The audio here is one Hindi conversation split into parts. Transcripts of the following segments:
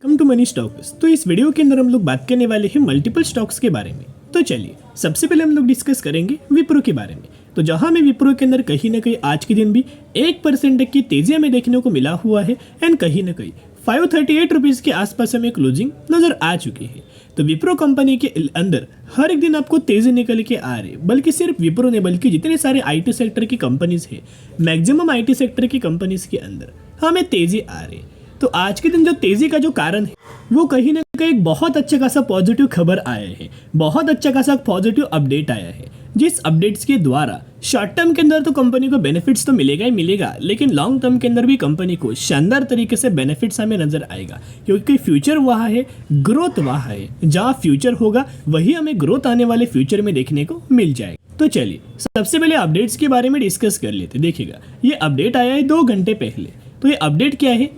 Come to money stocks. तो इस वीडियो के अंदर हम लोग बात करने वाले हैं मल्टीपल स्टॉक्स के बारे में। तो चलिए सबसे पहले हम लोग डिस्कस करेंगे विप्रो के बारे में। तो जहां हमें विप्रो के अंदर कहीं ना कहीं आज के दिन भी 1% की तेजी हमें देखने को मिला हुआ है एंड कहीं ना कहीं 538 रुपीज़ के आसपास हमें क्लोजिंग नजर आ चुकी है। तो विप्रो कंपनी के अंदर हर एक दिन आपको तेजी निकल के आ रही है, बल्कि सिर्फ विप्रो ने बल्कि जितने सारे आईटी सेक्टर की कंपनीज है, मैक्सिमम आईटी सेक्टर की कंपनीज के अंदर हमें तेजी आ रही है। तो आज के दिन जो तेजी का जो कारण है वो कहीं ना कहीं एक बहुत अच्छा खासा पॉजिटिव खबर आया है, बहुत अच्छा खासा पॉजिटिव अपडेट आया है, जिस अपडेट्स के द्वारा शॉर्ट टर्म के अंदर तो कंपनी को बेनिफिट्स तो मिलेगा ही मिलेगा, लेकिन लॉन्ग टर्म के अंदर भी कंपनी को शानदार तरीके से बेनिफिट्स हमें नजर आएगा, क्योंकि फ्यूचर वहाँ है, ग्रोथ वहाँ है। जहाँ फ्यूचर होगा वही हमें ग्रोथ आने वाले फ्यूचर में देखने को मिल जाएगा। तो चलिए सबसे पहले अपडेट्स के बारे में डिस्कस कर लेते। देखिएगा ये अपडेट आया है 2 घंटे पहले। तो ये अपडेट क्या है?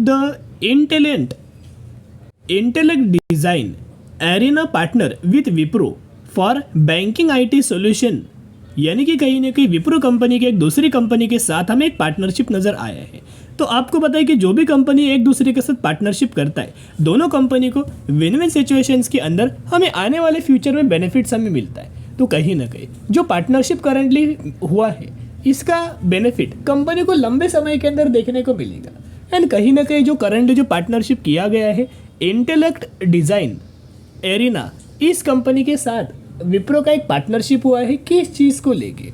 The intellect design arena partner with Wipro for banking IT solution, यानी कि कहीं ना कहीं विप्रो कंपनी के एक दूसरी कंपनी के साथ हमें एक पार्टनरशिप नजर आया है। तो आपको पता है कि जो भी कंपनी एक दूसरे के साथ पार्टनरशिप करता है, दोनों कंपनी को विन विन सिचुएशंस के अंदर हमें आने वाले फ्यूचर में बेनिफिट्स हमें मिलता है। तो कहीं ना कहीं जो पार्टनरशिप करंटली हुआ है, इसका बेनिफिट कंपनी को लंबे समय के अंदर देखने को मिलेगा। एंड कहीं ना कहीं जो करंटली जो पार्टनरशिप किया गया है इंटेलेक्ट डिजाइन एरिना, इस कंपनी के साथ विप्रो का एक पार्टनरशिप हुआ है। किस चीज़ को लेके?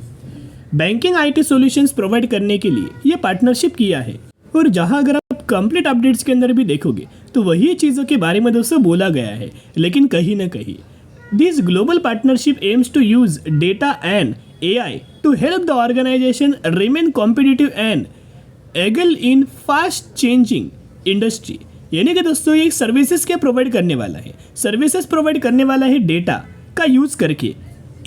बैंकिंग आईटी सॉल्यूशंस प्रोवाइड करने के लिए ये पार्टनरशिप किया है। और जहां अगर आप कंप्लीट अपडेट्स के अंदर भी देखोगे तो वही चीज़ों के बारे में दोस्तों बोला गया है, लेकिन कहीं ना कहीं this global partnership aims to use data and AI to help the organization remain competitive and agile in fast changing industry. यानी कि दोस्तों ये सर्विसेज क्या प्रोवाइड करने वाला है? सर्विसेज प्रोवाइड करने वाला है डेटा का यूज़ करके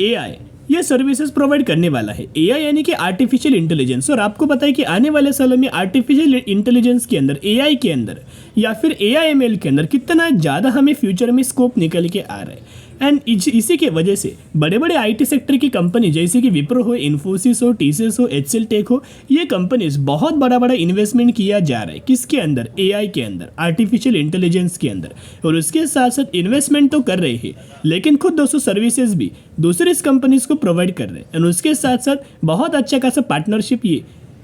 एआई, ये सर्विसेज प्रोवाइड करने वाला है। एआई यानी कि आर्टिफिशियल इंटेलिजेंस। और आपको पता है कि आने वाले सालों में आर्टिफिशियल इंटेलिजेंस के अंदर, एआई के अंदर या फिर एआईएमएल के अंदर कितना ज़्यादा हमें फ्यूचर में स्कोप निकल के आ रहा है। एंड इसी के वजह से बड़े बड़े आईटी सेक्टर की कंपनी जैसे कि विप्रो हो, इन्फोसिस हो, टीसीएस हो, एचसीएल टेक हो, ये कंपनीज बहुत बड़ा बड़ा इन्वेस्टमेंट किया जा रहा है। किसके अंदर? एआई के अंदर, आर्टिफिशियल इंटेलिजेंस के अंदर। और उसके साथ साथ इन्वेस्टमेंट तो कर रहे हैं, लेकिन खुद दोस्तों सर्विसेज भी दूसरे कंपनीज को प्रोवाइड कर रहे हैं। और उसके साथ साथ बहुत अच्छा खासा पार्टनरशिप ये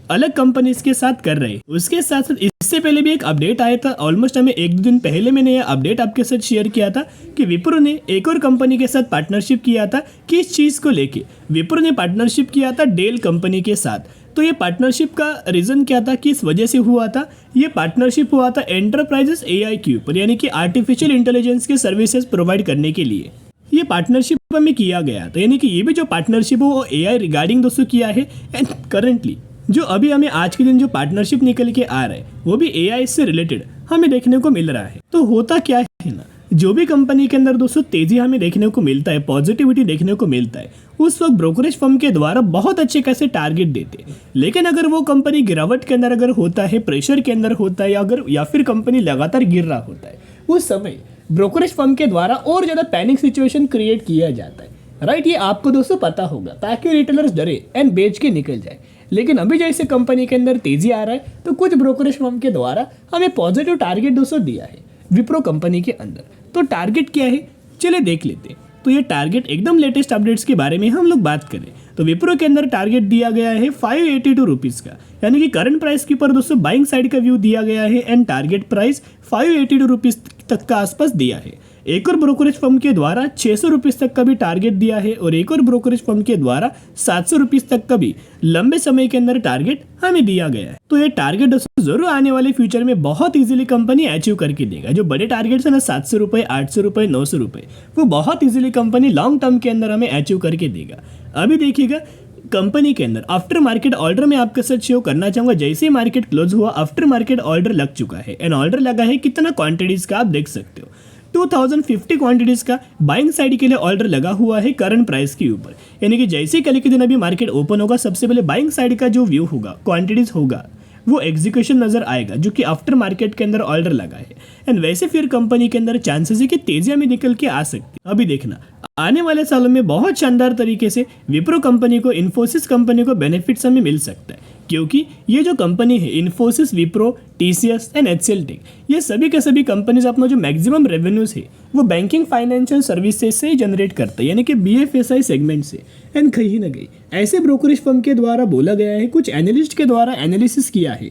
अलग कंपनीज के साथ कर रहे हैं। उसके साथ साथ इससे पहले भी एक अपडेट आया था, ऑलमोस्ट हमें 1-2 दिन पहले मैंने यह अपडेट आपके साथ शेयर किया था कि विप्रो ने एक और कंपनी के साथ पार्टनरशिप किया था। किस चीज़ को लेके? विप्रो ने पार्टनरशिप किया था डेल कंपनी के साथ। तो ये पार्टनरशिप का रीज़न क्या था, किस वजह से हुआ था? ये पार्टनरशिप हुआ था एंटरप्राइजेस एआई के ऊपर, यानी कि आर्टिफिशियल इंटेलिजेंस के सर्विसेज प्रोवाइड करने के लिए ये पार्टनरशिप में किया गया। तो यानी कि ये भी जो पार्टनरशिप हो वो एआई रिगार्डिंग दोस्तों किया है। एंड करेंटली जो अभी हमें आज के दिन जो पार्टनरशिप निकल के आ रहा है वो भी एआई से रिलेटेड हमें देखने को मिल रहा है। तो होता क्या है ना, जो भी कंपनी के अंदर दोस्तों तेजी हमें देखने को मिलता है, पॉजिटिविटी देखने को मिलता है, उस वक्त ब्रोकरेज फर्म के द्वारा बहुत अच्छे कैसे टारगेट देते हैं। लेकिन अगर वो कंपनी गिरावट के अंदर अगर होता है, प्रेशर के अंदर होता है, या फिर कंपनी लगातार गिर रहा होता है, उस समय ब्रोकरेज फर्म के द्वारा और ज़्यादा पैनिक सिचुएशन क्रिएट किया जाता है। राइट, ये आपको दोस्तों पता होगा, ताकि रिटेलर्स डरे एंड बेच के निकल जाए। लेकिन अभी जैसे कंपनी के अंदर तेजी आ रहा है, तो कुछ ब्रोकरेज फर्म के द्वारा हमें पॉजिटिव टारगेट दोस्तों दिया है विप्रो कंपनी के अंदर। तो टारगेट क्या है, चलिए देख लेते हैं। तो ये टारगेट एकदम लेटेस्ट अपडेट्स के बारे में हम लोग बात करें तो विप्रो के अंदर टारगेट दिया गया है 582 रुपीज़ का, यानी कि करंट प्राइस के ऊपर दोस्तों बाइंग साइड का व्यू दिया गया है। एंड टारगेट प्राइस 582 रुपीज़ तक का आसपास दिया है। एक और ब्रोकरेज फर्म के द्वारा 600 रुपीज़ तक का भी टारगेट दिया है, और एक और ब्रोकरेज फर्म के द्वारा 700 रुपीज़ तक का भी लंबे समय के अंदर टारगेट हमें दिया गया है। तो ये टारगेट दोस्तों जरूर आने वाले फ्यूचर में बहुत इजीली कंपनी अचीव करके देगा। जो बड़े टारगेट्स है ना, 700 रुपये, 800 रुपये, 900 रुपये, वो बहुत इजीली कंपनी लॉन्ग टर्म के अंदर हमें अचीव करके देगा। अभी देखिएगा कंपनी के अंदर आफ्टर मार्केट ऑर्डर में आपके साथ शो करना चाहूँगा। जैसे ही मार्केट क्लोज हुआ, आफ्टर मार्केट ऑर्डर लग चुका है। एंड ऑर्डर लगा है कितना क्वांटिटीज़ का आप देख सकते हो, 2050 क्वांटिटीज़ का बाइंग साइड के लिए ऑर्डर लगा हुआ है करंट प्राइस के ऊपर। यानी कि जैसे ही कल के दिन अभी मार्केट ओपन होगा, सबसे पहले बाइंग साइड का जो व्यू होगा, क्वांटिटीज़ होगा, वो एग्जीक्यूशन नजर आएगा, जो कि आफ्टर मार्केट के अंदर ऑर्डर लगा है। एंड वैसे फिर कंपनी के अंदर चांसेस है कि तेजियां में निकल के आ सकती है। अभी देखना आने वाले सालों में बहुत शानदार तरीके से विप्रो कंपनी को, इन्फोसिस कंपनी को बेनिफिट्स हमें मिल सकता है। क्योंकि ये जो कंपनी है इन्फोसिस, विप्रो, टीसीएस एंड एचसीएल टेक, ये सभी के सभी कंपनीज अपना जो मैक्सिमम रेवेन्यूज है वो बैंकिंग फाइनेंशियल सर्विसेज से ही जनरेट करते हैं, यानी कि बीएफएसआई सेगमेंट से। एंड कहीं ना कहीं ऐसे ब्रोकरेज फर्म के द्वारा बोला गया है, कुछ एनालिस्ट के द्वारा एनालिसिस किया है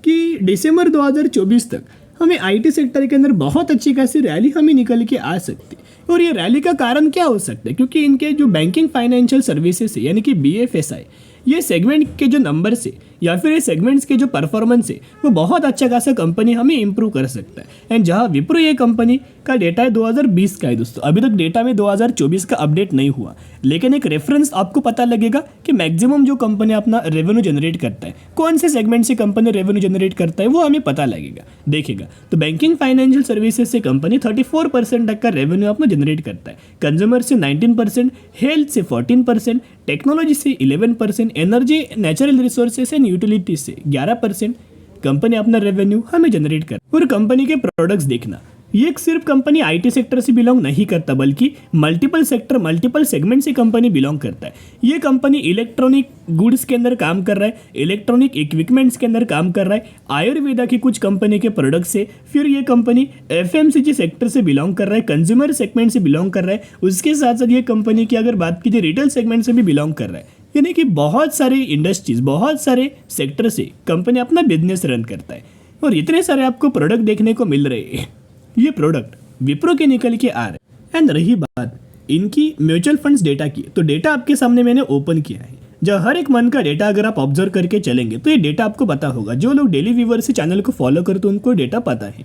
कि दिसंबर 2024 तक हमें आईटी सेक्टर के अंदर बहुत अच्छी खासी रैली हमें निकल के आ सकती है। और ये रैली का कारण क्या हो सकता है, क्योंकि इनके जो बैंकिंग फाइनेंशियल सर्विसेज है यानी कि बीएफएसआई, ये सेगमेंट के जो नंबर से या फिर ये सेगमेंट्स के जो परफॉर्मेंस है वो बहुत अच्छा खासा कंपनी हमें इंप्रूव कर सकता है। एंड जहाँ विप्रो ये कंपनी का डेटा है 2020 का है दोस्तों, अभी तक डेटा में 2024 का अपडेट नहीं हुआ, लेकिन एक रेफरेंस आपको पता लगेगा कि मैक्सिमम जो कंपनी अपना रेवेन्यू जनरेट करता है, कौन से सेगमेंट से कंपनी रेवेन्यू जनरेट करता है वो हमें पता लगेगा, देखेगा। तो बैंकिंग फाइनेंशियल सर्विसेज से कंपनी 34% तक का रेवेन्यू अपना जनरेट करता है, कंज्यूमर से 19%, हेल्थ से 14%, टेक्नोलॉजी से 11%, energy natural resources and utility से 11% कंपनी अपना रेवेन्यू हमें जनरेट कर। और कंपनी के प्रोडक्ट्स देखना, ये सिर्फ कंपनी आईटी सेक्टर से बिलोंग नहीं करता, बल्कि मल्टीपल सेक्टर, मल्टीपल सेगमेंट से कंपनी बिलोंग करता है। ये कंपनी इलेक्ट्रॉनिक गुड्स के अंदर काम कर रहा है, इलेक्ट्रॉनिक इक्विपमेंट्स के अंदर काम कर रहा है, आयुर्वेदा की कुछ कंपनी के प्रोडक्ट से, फिर ये कंपनी एफएमसीजी सेक्टर से बिलोंग कर रहा है, कंज्यूमर सेगमेंट से बिलोंग कर रहा है, उसके साथ साथ ये कंपनी की अगर बात कीजिए रिटेल सेगमेंट से भी बिलोंग कर रहा है, यानी कि बहुत सारे इंडस्ट्रीज, बहुत सारे सेक्टर से कंपनी अपना बिजनेस रन करता है। और इतने सारे आपको प्रोडक्ट देखने को मिल रहे हैं, ये प्रोडक्ट विप्रो के निकल के आ रहे हैं। एंड रही बात इनकी म्यूचुअल फंड्स डेटा की, तो डेटा आपके सामने मैंने ओपन किया है। जब हर एक मंथ का डेटा अगर आप ऑब्जर्व करके चलेंगे तो ये डेटा आपको पता होगा। जो लोग डेली व्यूवर से चैनल को फॉलो करते हैं उनको डेटा पता है।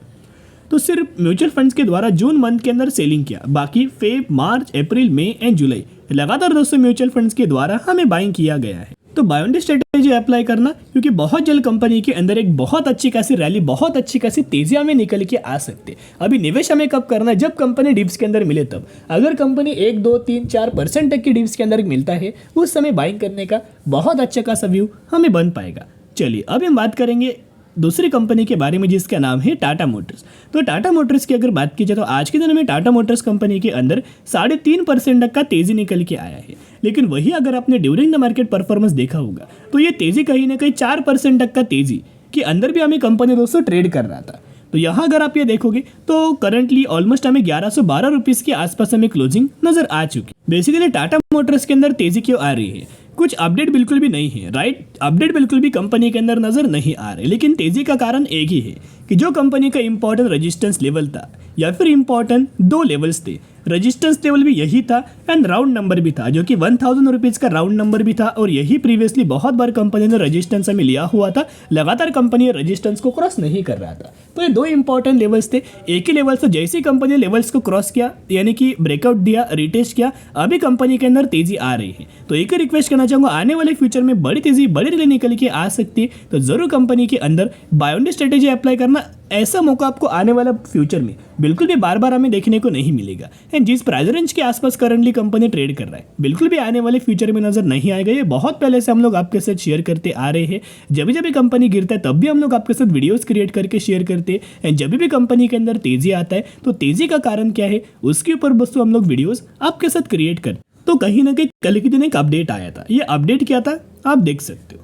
तो सिर्फ म्यूचुअल फंड्स के द्वारा जून मंथ के अंदर सेलिंग किया, बाकी Feb, March, April, May and जुलाई लगातार दोस्तों म्यूचुअल फंड्स के द्वारा हमें बाइंग किया गया है। तो बायोंडी स्ट्रेटेजी अप्लाई करना, क्योंकि बहुत जल्द कंपनी के अंदर एक बहुत अच्छी खासी रैली, बहुत अच्छी खासी तेजी हमें निकल के आ सकते हैं। अभी निवेश हमें कब करना है, जब कंपनी डिप्स के अंदर मिले तब। अगर कंपनी 1, 2, 3, 4% तक की डिप्स के अंदर मिलता है, उस समय बाइंग करने का बहुत अच्छा खासा व्यू हमें बन पाएगा। चलिए अब हम बात करेंगे दूसरी कंपनी के बारे में जिसका नाम है टाटा मोटर्स। तो टाटा मोटर्स की अगर बात की जाए तो आज के दिन में टाटा मोटर्स कंपनी के अंदर 3.5% तक का तेजी निकल के आया है। लेकिन वही अगर आपने ड्यूरिंग द मार्केट परफॉर्मेंस देखा होगा तो ये तेजी कहीं ना कहीं 4% तक का तेजी के अंदर भी हमें कंपनी दोस्तों ट्रेड कर रहा था। तो यहाँ अगर आप ये देखोगे तो करंटली ऑलमोस्ट हमें 1112 रुपीज़ के आसपास हमें क्लोजिंग नजर आ चुकी। बेसिकली टाटा मोटर्स के अंदर तेजी क्यों आ रही है, कुछ अपडेट बिल्कुल भी नहीं है, राइट। अपडेट बिल्कुल भी कंपनी के अंदर नजर नहीं आ रहे, लेकिन तेजी का कारण एक ही है कि जो कंपनी का इंपॉर्टेंट रेजिस्टेंस लेवल था या फिर इंपॉर्टेंट 2 लेवल्स थे, रेजिस्टेंस लेवल भी यही था एंड राउंड नंबर भी था, जो कि 1000 रुपीज़ का राउंड नंबर भी था। और यही प्रीवियसली बहुत बार कंपनी ने रेजिस्टेंस हमें लिया हुआ था, लगातार कंपनी रेजिस्टेंस को क्रॉस नहीं कर रहा था। तो ये 2 इंपॉर्टेंट लेवल्स थे, एक ही लेवल से जैसे ही कंपनी ने लेवल्स को क्रॉस किया, यानी कि ब्रेकआउट दिया, रिटेस्ट किया, अभी कंपनी के अंदर तेजी आ रही है। तो एक ही रिक्वेस्ट करना चाहूँगा, आने वाले फ्यूचर में बड़ी तेजी, बड़ी रैली निकल के आ सकती है, तो जरूर कंपनी के अंदर बायोंडी स्ट्रेटेजी अप्लाई करना। ऐसा मौका आपको आने वाला फ्यूचर में बिल्कुल भी बार बार हमें देखने को नहीं मिलेगा। एंड जिस प्राइस रेंज के आसपास करंटली कंपनी ट्रेड कर रहा है, बिल्कुल भी आने वाले फ्यूचर में नजर नहीं आएगा। ये बहुत पहले से हम लोग आपके साथ शेयर करते आ रहे हैं। जब भी कंपनी गिरता है तब भी हम लोग आपके साथ वीडियोस क्रिएट करके शेयर करते हैं। एंड जब भी कंपनी के अंदर तेजी आता है तो तेजी का कारण क्या है उसके ऊपर बस हम लोग वीडियोस आपके साथ क्रिएट करते। तो कहीं ना कहीं कल के दिन एक अपडेट आया था, ये अपडेट क्या था आप देख सकते हो।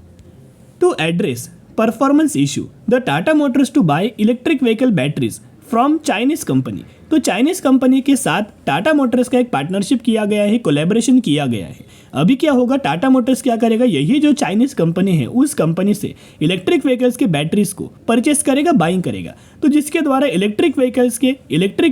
To address performance issue, the Tata Motors to buy electric vehicle batteries from Chinese company. तो चाइनीज कंपनी के साथ टाटा मोटर्स का एक पार्टनरशिप किया गया है, कोलैबोरेशन किया गया है। अभी क्या होगा, टाटा मोटर्स क्या करेगा, यही जो चाइनीज कंपनी है उस कंपनी से इलेक्ट्रिक व्हीकल्स के बैटरीज को परचेस करेगा, बाइंग करेगा। तो जिसके द्वारा इलेक्ट्रिक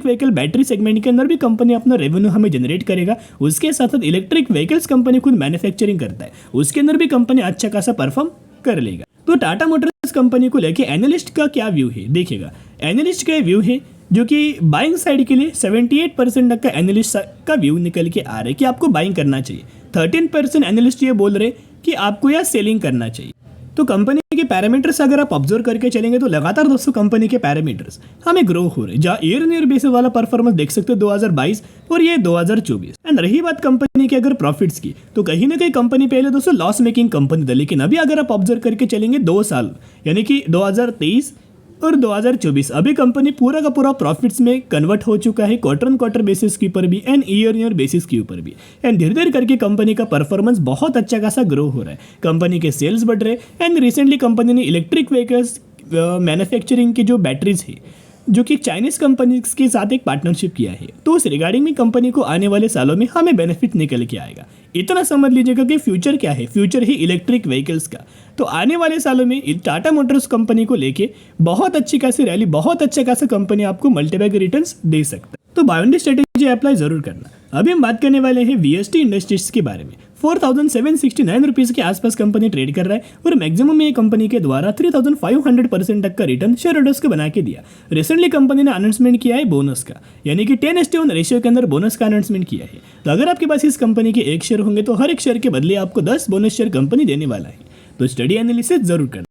व्हीकल बैटरी सेगमेंट के अंदर भी कंपनी अपना रेवेन्यू हमें जनरेट करेगा। उसके साथ साथ इलेक्ट्रिक व्हीकल्स कंपनी खुद मैन्युफैक्चरिंग करता है, उसके अंदर भी कंपनी अच्छा खासा परफॉर्म कर लेगा। तो टाटा मोटर्स कंपनी को लेके एनालिस्ट का क्या व्यू है देखिएगा। एनालिस्ट का व्यू है जो कि बाइंग साइड के लिए 78% तक का एनालिस्ट का व्यू निकल के आ रहा है कि आपको बाइंग करना चाहिए। 13% एनालिस्ट ये बोल रहे कि आपको यह सेलिंग करना चाहिए। तो कंपनी के पैरामीटर्स अगर आप ऑब्जर्व करके चलेंगे तो लगातार दोस्तों कंपनी के पैरामीटर्स हमें ग्रो हो रहे हैं, जहाँ ईयर ऑन ईयर बेसिस वाला परफॉर्मेंस देख सकते हो 2022 और ये 2024। एंड रही बात कंपनी के अगर प्रॉफिट्स की, तो कहीं ना कहीं कंपनी पहले दोस्तों लॉस मेकिंग कंपनी था, लेकिन अभी अगर आप ऑब्जर्व करके चलेंगे 2 साल यानी कि 2023 और 2024 अभी कंपनी पूरा का पूरा प्रॉफिट्स में कन्वर्ट हो चुका है, क्वार्टर ऑन क्वार्टर बेसिस के ऊपर भी एंड ईयर बेसिस के ऊपर भी। एंड धीरे धीरे करके कंपनी का परफॉर्मेंस बहुत अच्छा खासा ग्रो हो रहा है, कंपनी के सेल्स बढ़ रहे हैं। एंड रिसेंटली कंपनी ने इलेक्ट्रिक व्हीकल्स मैन्युफैक्चरिंग की जो बैटरीज है, जो कि चाइनीज कंपनीज के साथ एक पार्टनरशिप किया है, तो उस रिगार्डिंग में कंपनी को आने वाले सालों में हमें बेनिफिट निकल के आएगा। इतना समझ लीजिएगा कि फ्यूचर क्या है, फ्यूचर ही इलेक्ट्रिक व्हीकल्स का। तो आने वाले सालों में टाटा मोटर्स कंपनी को लेके बहुत अच्छी खासी रैली, बहुत अच्छा खासा कंपनी आपको मल्टीबैग रिटर्न्स दे सकता है। तो buy on the strategy apply जरूर करना। अभी हम बात करने वाले हैं वीएसटी इंडस्ट्रीज के बारे में। 4769 रुपीज़ के आसपास कंपनी ट्रेड कर रहा है और मैक्सिमम में कंपनी के द्वारा 3500% तक का रिटर्न शेयर होल्डर्स को बना के दिया। रिसेंटली कंपनी ने अनाउंसमेंट किया है बोनस का, यानी कि 10:1 रेशियो के अंदर बोनस का अनाउंसमेंट किया है। तो अगर आपके पास इस कंपनी के 1 शेयर होंगे तो हर एक शेयर के बदले आपको 10 बोनस शेयर कंपनी देने वाला है। तो स्टडी एनालिसिस जरूर करना।